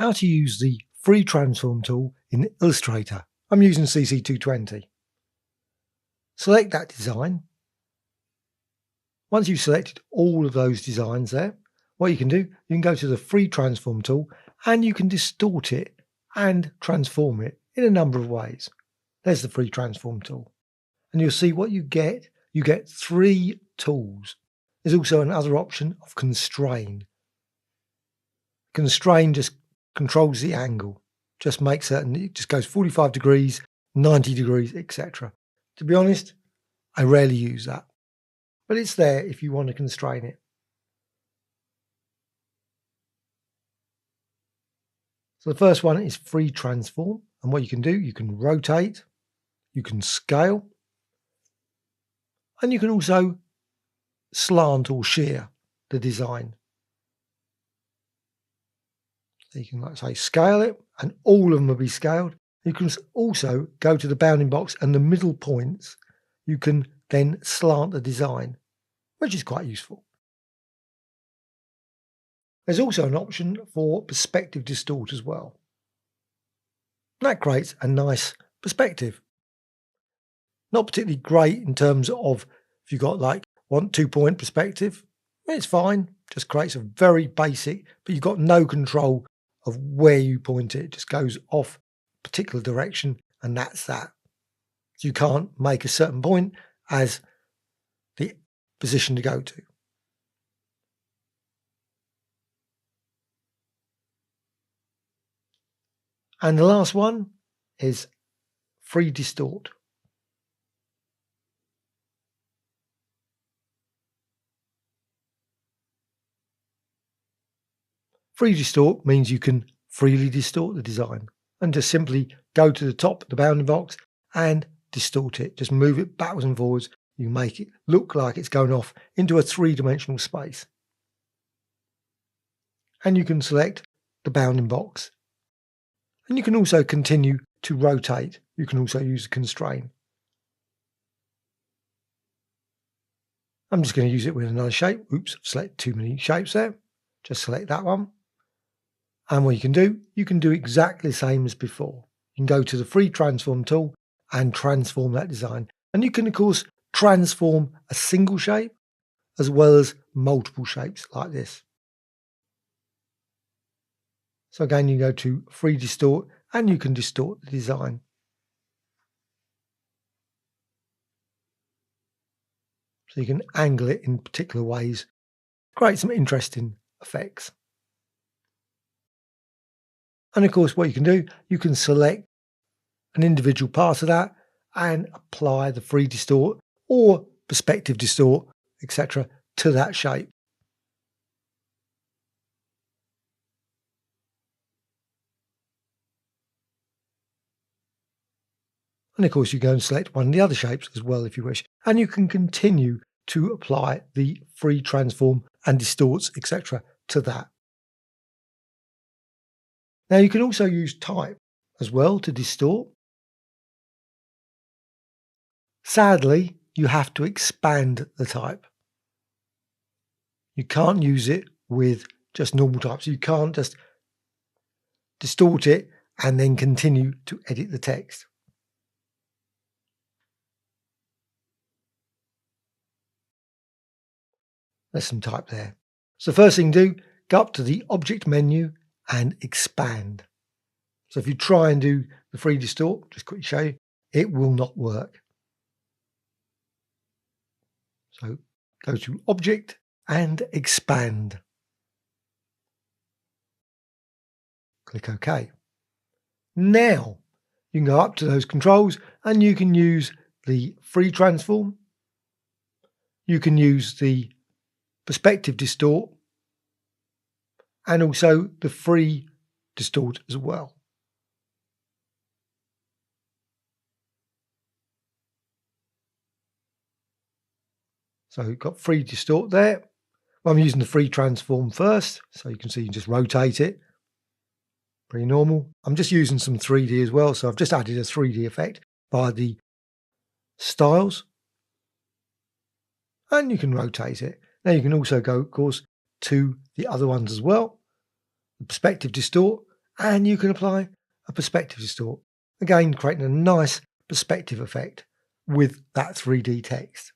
how to use the free transform tool in Illustrator. I'm using CC 220. Select that design. Once you've selected all of those designs there, what you can do, you can go to the free transform tool and you can distort it and transform it in a number of ways. There's the free transform tool. And you'll see what you get. You get 3 tools. There's also another option of Constrain. Constrain just controls the angle. Just makes certain it just goes 45 degrees, 90 degrees, etc. To be honest, I rarely use that. But it's there if you want to constrain it. So the first one is free transform. And what you can do, you can rotate, you can scale, and you can also slant or shear the design. So you can, like say, scale it, and all of them will be scaled. You can also go to the bounding box and the middle points. You can then slant the design, which is quite useful. There's also an option for perspective distort as well. That creates a nice perspective. Not particularly great in terms of if you've got like 2-point perspective, it's fine. Just creates a very basic, but you've got no control of where you point it. It just goes off a particular direction and that's that. So you can't make a certain point as the position to go to. And the last one is free distort. Free distort means you can freely distort the design and just simply go to the top of the bounding box and distort it. Just move it backwards and forwards. You make it look like it's going off into a 3-dimensional space. And you can select the bounding box. And you can also continue to rotate. You can also use the constrain. I'm just going to use it with another shape. Oops, I've selected too many shapes there. Just select that one. And what you can do exactly the same as before. You can go to the free transform tool and transform that design. And you can, of course, transform a single shape as well as multiple shapes like this. So again, you go to free distort and you can distort the design. So you can angle it in particular ways, create some interesting effects. And of course, what you can do, you can select an individual part of that and apply the free distort or perspective distort, etc., to that shape. And of course, you go and select one of the other shapes as well if you wish. And you can continue to apply the free transform and distorts, etc., to that. Now you can also use type as well to distort. Sadly, you have to expand the type. You can't use it with just normal types. You can't just distort it and then continue to edit the text. There's some type there. So first thing to do, go up to the object menu and expand. So if you try and do the free distort, just quickly show you, it will not work. So go to object and expand. Click OK. Now you can go up to those controls and you can use the free transform. You can use the perspective distort and also the free distort as well. So we've got free distort there. Well, I'm using the free transform first, so you can see you can just rotate it. Pretty normal. I'm just using some 3D as well, so I've just added a 3D effect by the styles. And you can rotate it. Now you can also go, of course, to the other ones as well, the perspective distort, and you can apply a perspective distort, again creating a nice perspective effect with that 3D text.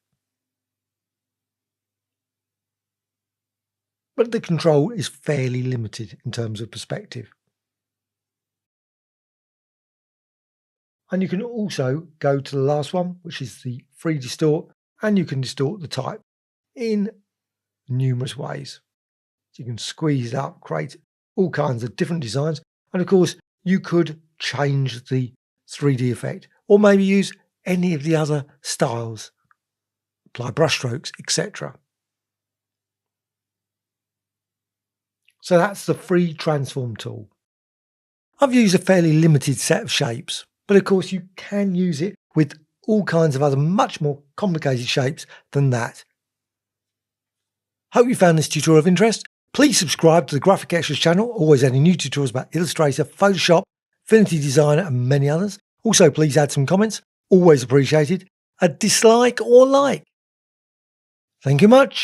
But the control is fairly limited in terms of perspective. And you can also go to the last one, which is the free distort, and you can distort the type in numerous ways. So you can squeeze it up, create all kinds of different designs, and of course you could change the 3D effect or maybe use any of the other styles, apply brushstrokes, etc. So that's the free transform tool. I've used a fairly limited set of shapes, but of course you can use it with all kinds of other much more complicated shapes than that. Hope you found this tutorial of interest. Please subscribe to the Graphicxtras channel, always adding new tutorials about Illustrator, Photoshop, Affinity Designer and many others. Also please add some comments, always appreciated, a dislike or like. Thank you much.